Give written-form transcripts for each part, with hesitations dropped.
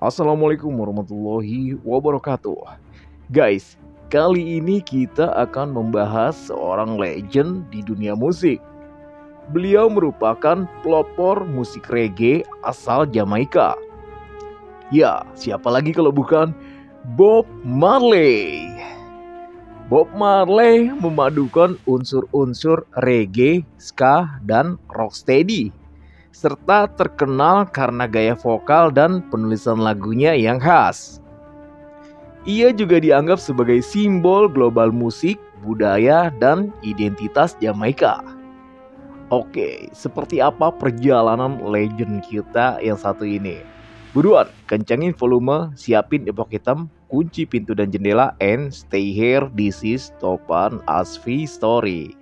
Assalamualaikum warahmatullahi wabarakatuh. Guys, kali ini kita akan membahas seorang legend di dunia musik. Beliau merupakan pelopor musik reggae asal Jamaika. Ya, siapa lagi kalau bukan Bob Marley. Bob Marley memadukan unsur-unsur reggae, ska, dan rocksteady, serta terkenal karena gaya vokal dan penulisan lagunya yang khas. Ia juga dianggap sebagai simbol global musik, budaya, dan identitas Jamaika. Oke, seperti apa perjalanan legend kita yang satu ini? Buruan, kencangin volume, siapin epok hitam, kunci pintu dan jendela, and stay here, this is Topan Asfi Story.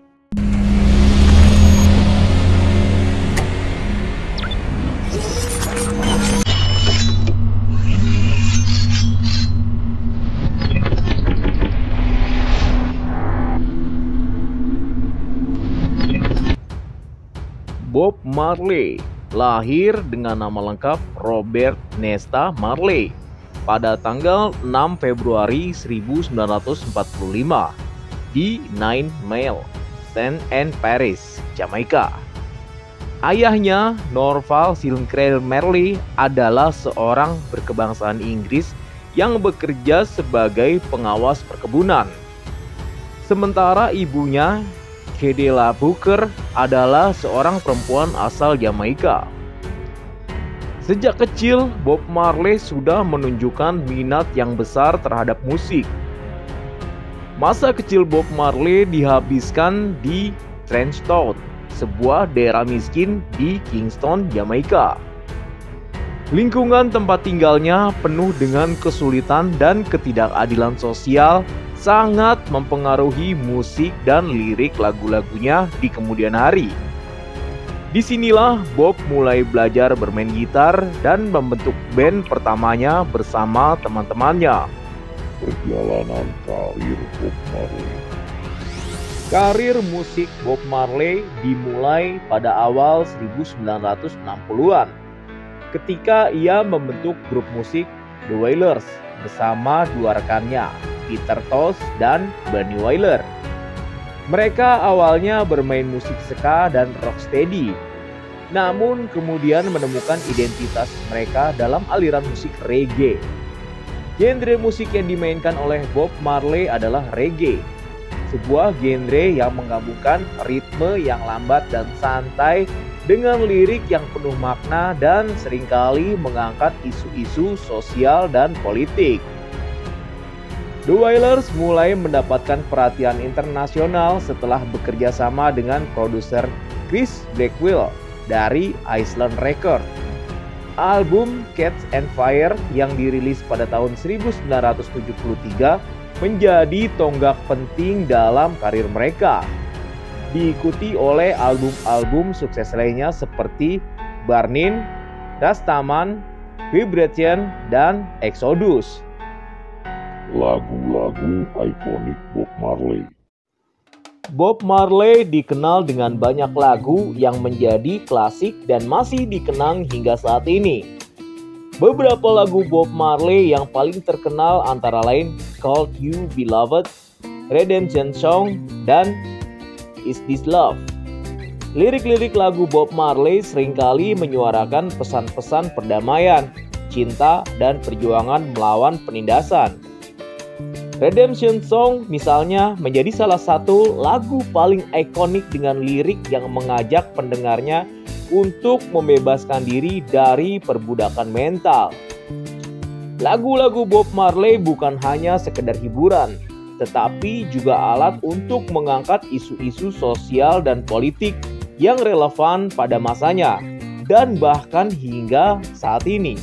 Bob Marley lahir dengan nama lengkap Robert Nesta Marley pada tanggal 6 Februari 1945 di Nine Mile, St. Anne Parish, Jamaika. Ayahnya, Norval Sinclair Marley, adalah seorang berkebangsaan Inggris yang bekerja sebagai pengawas perkebunan. Sementara ibunya, Cedella Booker, adalah seorang perempuan asal Jamaika. Sejak kecil, Bob Marley sudah menunjukkan minat yang besar terhadap musik. Masa kecil Bob Marley dihabiskan di Trenchtown, sebuah daerah miskin di Kingston, Jamaika. Lingkungan tempat tinggalnya penuh dengan kesulitan dan ketidakadilan sosial, sangat mempengaruhi musik dan lirik lagu-lagunya di kemudian hari. Disinilah Bob mulai belajar bermain gitar dan membentuk band pertamanya bersama teman-temannya. Perjalanan karir Bob Marley. Karir musik Bob Marley dimulai pada awal 1960-an ketika ia membentuk grup musik The Wailers bersama dua rekannya, Peter Tosh dan Bunny Wailer. Mereka awalnya bermain musik ska dan rocksteady, namun kemudian menemukan identitas mereka dalam aliran musik reggae. Genre musik yang dimainkan oleh Bob Marley adalah reggae, sebuah genre yang menggabungkan ritme yang lambat dan santai dengan lirik yang penuh makna dan seringkali mengangkat isu-isu sosial dan politik. The Wailers mulai mendapatkan perhatian internasional setelah bekerja sama dengan produser Chris Blackwell dari Island Records. Album Catch and Fire yang dirilis pada tahun 1973 menjadi tonggak penting dalam karir mereka, diikuti oleh album-album sukses lainnya seperti Burning, Rastaman, Vibration, dan Exodus. Lagu-lagu ikonik Bob Marley. Bob Marley dikenal dengan banyak lagu yang menjadi klasik dan masih dikenang hingga saat ini. Beberapa lagu Bob Marley yang paling terkenal antara lain Called You Beloved, Redemption Song, dan Is This Love. Lirik-lirik lagu Bob Marley seringkali menyuarakan pesan-pesan perdamaian, cinta, dan perjuangan melawan penindasan. Redemption Song misalnya menjadi salah satu lagu paling ikonik dengan lirik yang mengajak pendengarnya untuk membebaskan diri dari perbudakan mental. Lagu-lagu Bob Marley bukan hanya sekedar hiburan, tetapi juga alat untuk mengangkat isu-isu sosial dan politik yang relevan pada masanya dan bahkan hingga saat ini.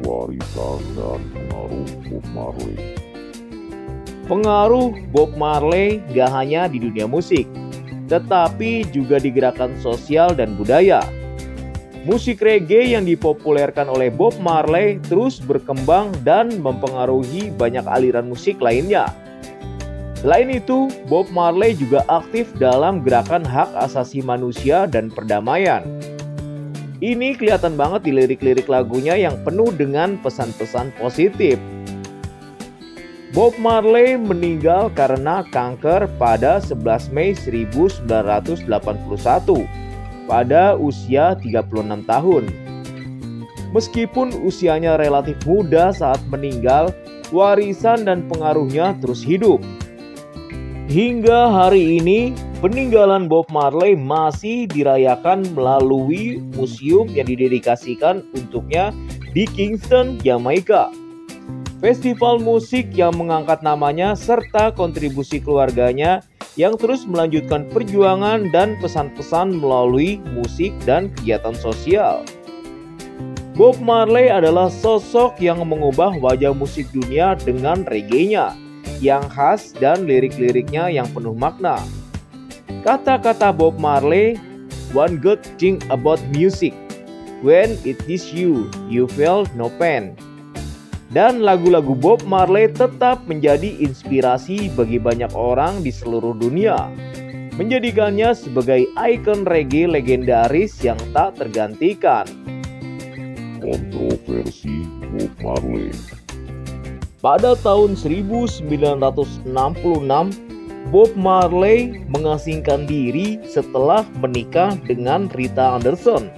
Warisan dan pengaruh Bob Marley. Pengaruh Bob Marley gak hanya di dunia musik, tetapi juga di gerakan sosial dan budaya. Musik reggae yang dipopulerkan oleh Bob Marley terus berkembang dan mempengaruhi banyak aliran musik lainnya. Selain itu, Bob Marley juga aktif dalam gerakan hak asasi manusia dan perdamaian. Ini kelihatan banget di lirik-lirik lagunya yang penuh dengan pesan-pesan positif. Bob Marley meninggal karena kanker pada 11 Mei 1981 pada usia 36 tahun. Meskipun usianya relatif muda saat meninggal, warisan dan pengaruhnya terus hidup. Hingga hari ini, peninggalan Bob Marley masih dirayakan melalui museum yang didedikasikan untuknya di Kingston, Jamaika. Festival musik yang mengangkat namanya serta kontribusi keluarganya yang terus melanjutkan perjuangan dan pesan-pesan melalui musik dan kegiatan sosial. Bob Marley adalah sosok yang mengubah wajah musik dunia dengan reggae-nya yang khas dan lirik-liriknya yang penuh makna. Kata-kata Bob Marley, "One good thing about music, when it is you, you feel no pain." Dan lagu-lagu Bob Marley tetap menjadi inspirasi bagi banyak orang di seluruh dunia, menjadikannya sebagai ikon reggae legendaris yang tak tergantikan. Kontroversi Bob Marley. Pada tahun 1966, Bob Marley mengasingkan diri setelah menikah dengan Rita Anderson.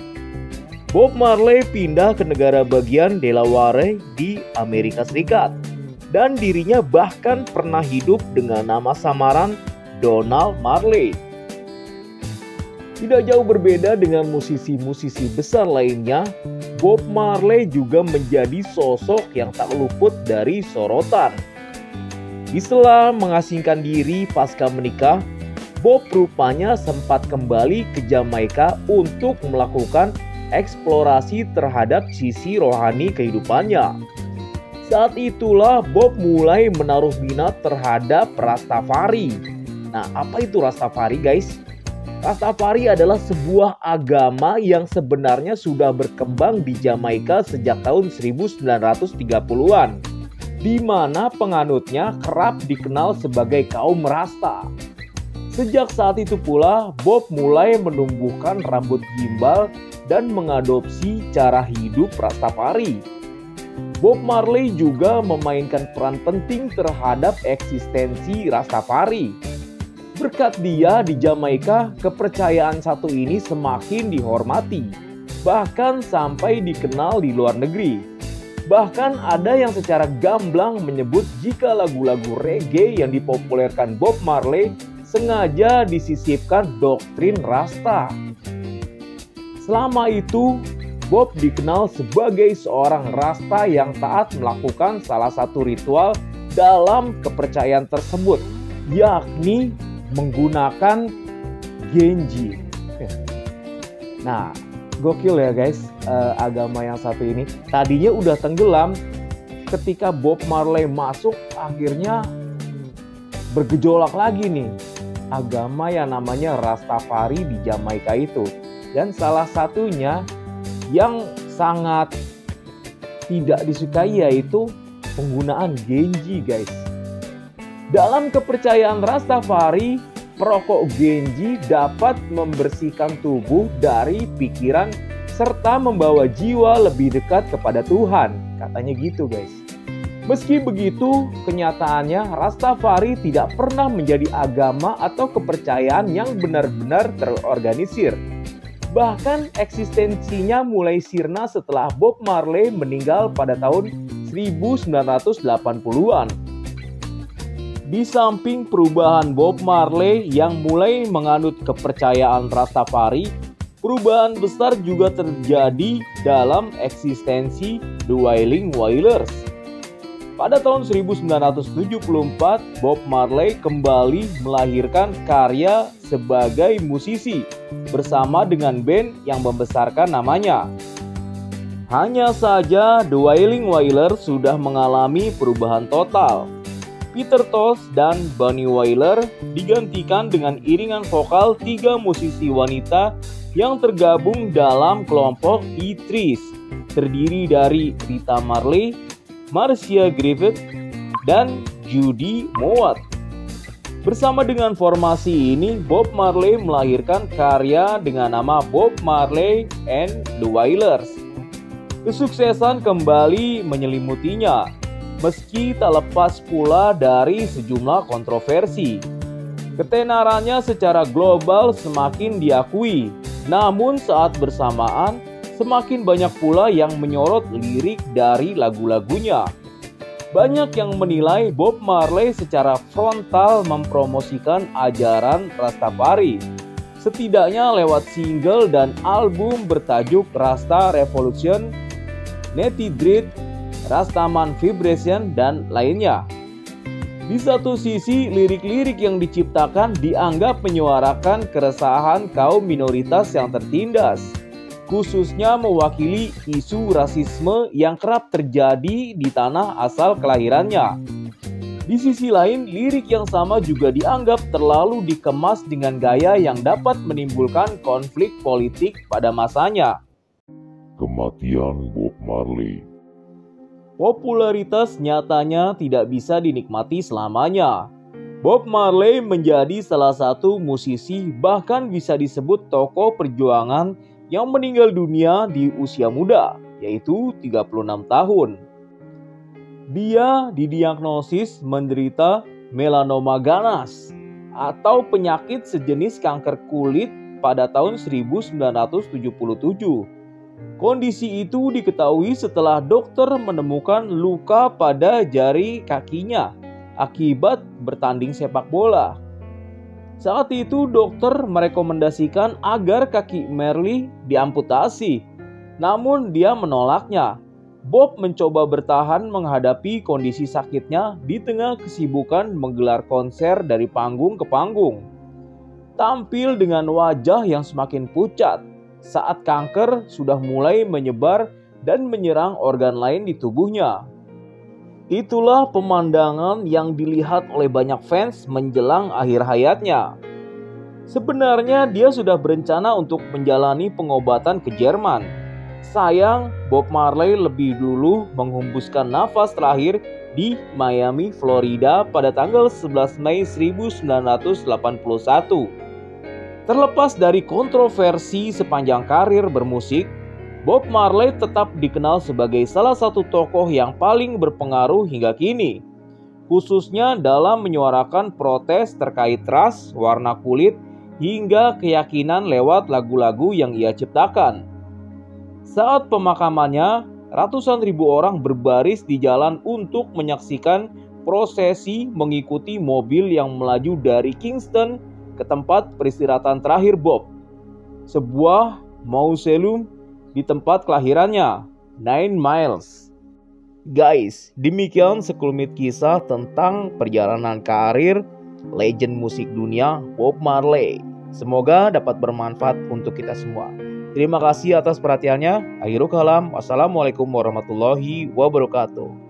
Bob Marley pindah ke negara bagian Delaware di Amerika Serikat, dan dirinya bahkan pernah hidup dengan nama samaran Donald Marley. Tidak jauh berbeda dengan musisi-musisi besar lainnya, Bob Marley juga menjadi sosok yang tak luput dari sorotan. Setelah mengasingkan diri pasca menikah, Bob rupanya sempat kembali ke Jamaika untuk melakukan eksplorasi terhadap sisi rohani kehidupannya. Saat itulah Bob mulai menaruh minat terhadap Rastafari. Nah, apa itu Rastafari, guys? Rastafari adalah sebuah agama yang sebenarnya sudah berkembang di Jamaika sejak tahun 1930-an, di mana penganutnya kerap dikenal sebagai kaum Rasta. Sejak saat itu pula, Bob mulai menumbuhkan rambut gimbal dan mengadopsi cara hidup Rastafari. Bob Marley juga memainkan peran penting terhadap eksistensi Rastafari. Berkat dia di Jamaika, kepercayaan satu ini semakin dihormati, bahkan sampai dikenal di luar negeri. Bahkan ada yang secara gamblang menyebut jika lagu-lagu reggae yang dipopulerkan Bob Marley sengaja disisipkan doktrin Rasta. Selama itu, Bob dikenal sebagai seorang Rasta yang taat melakukan salah satu ritual dalam kepercayaan tersebut, yakni menggunakan genji. Nah, gokil ya guys, agama yang satu ini. Tadinya udah tenggelam, ketika Bob Marley masuk, akhirnya bergejolak lagi nih. Agama yang namanya Rastafari di Jamaika itu. Dan salah satunya yang sangat tidak disukai yaitu penggunaan genji, guys. Dalam kepercayaan Rastafari, perokok genji dapat membersihkan tubuh dari pikiran serta membawa jiwa lebih dekat kepada Tuhan. Katanya gitu, guys. Meski begitu, kenyataannya Rastafari tidak pernah menjadi agama atau kepercayaan yang benar-benar terorganisir. Bahkan eksistensinya mulai sirna setelah Bob Marley meninggal pada tahun 1980-an. Di samping perubahan Bob Marley yang mulai menganut kepercayaan Rastafari, perubahan besar juga terjadi dalam eksistensi The Wailing Wailers. Pada tahun 1974, Bob Marley kembali melahirkan karya sebagai musisi bersama dengan band yang membesarkan namanya. Hanya saja The Wailing Wailers sudah mengalami perubahan total. Peter Tosh dan Bunny Wailer digantikan dengan iringan vokal 3 musisi wanita yang tergabung dalam kelompok E-Trees, terdiri dari Rita Marley, Marcia Griffith, dan Judy Mowatt. Bersama dengan formasi ini, Bob Marley melahirkan karya dengan nama Bob Marley and the Wailers. Kesuksesan kembali menyelimutinya, meski tak lepas pula dari sejumlah kontroversi. Ketenarannya secara global semakin diakui, namun saat bersamaan semakin banyak pula yang menyorot lirik dari lagu-lagunya. Banyak yang menilai Bob Marley secara frontal mempromosikan ajaran Rastafari, setidaknya lewat single dan album bertajuk Rasta Revolution, Natty Dread, Rastaman Vibration, dan lainnya. Di satu sisi, lirik-lirik yang diciptakan dianggap menyuarakan keresahan kaum minoritas yang tertindas, khususnya mewakili isu rasisme yang kerap terjadi di tanah asal kelahirannya. Di sisi lain, lirik yang sama juga dianggap terlalu dikemas dengan gaya yang dapat menimbulkan konflik politik pada masanya. Kematian Bob Marley. Popularitas nyatanya tidak bisa dinikmati selamanya. Bob Marley menjadi salah satu musisi, bahkan bisa disebut tokoh perjuangan yang meninggal dunia di usia muda, yaitu 36 tahun. Dia didiagnosis menderita melanoma ganas atau penyakit sejenis kanker kulit pada tahun 1977. Kondisi itu diketahui setelah dokter menemukan luka pada jari kakinya akibat bertanding sepak bola. Saat itu dokter merekomendasikan agar kaki Marley diamputasi, namun dia menolaknya. Bob mencoba bertahan menghadapi kondisi sakitnya di tengah kesibukan menggelar konser dari panggung ke panggung. Tampil dengan wajah yang semakin pucat saat kanker sudah mulai menyebar dan menyerang organ lain di tubuhnya. Itulah pemandangan yang dilihat oleh banyak fans menjelang akhir hayatnya. Sebenarnya dia sudah berencana untuk menjalani pengobatan ke Jerman. Sayang, Bob Marley lebih dulu menghembuskan nafas terakhir di Miami, Florida pada tanggal 11 Mei 1981. Terlepas dari kontroversi sepanjang karir bermusik, Bob Marley tetap dikenal sebagai salah satu tokoh yang paling berpengaruh hingga kini, khususnya dalam menyuarakan protes terkait ras, warna kulit, hingga keyakinan lewat lagu-lagu yang ia ciptakan. Saat pemakamannya, ratusan ribu orang berbaris di jalan untuk menyaksikan prosesi mengikuti mobil yang melaju dari Kingston ke tempat peristirahatan terakhir Bob, sebuah mausoleum di tempat kelahirannya, 9 Miles. Guys, demikian sekelumit kisah tentang perjalanan karir legend musik dunia Bob Marley. Semoga dapat bermanfaat untuk kita semua. Terima kasih atas perhatiannya. Akhirul kalam. Wassalamualaikum warahmatullahi wabarakatuh.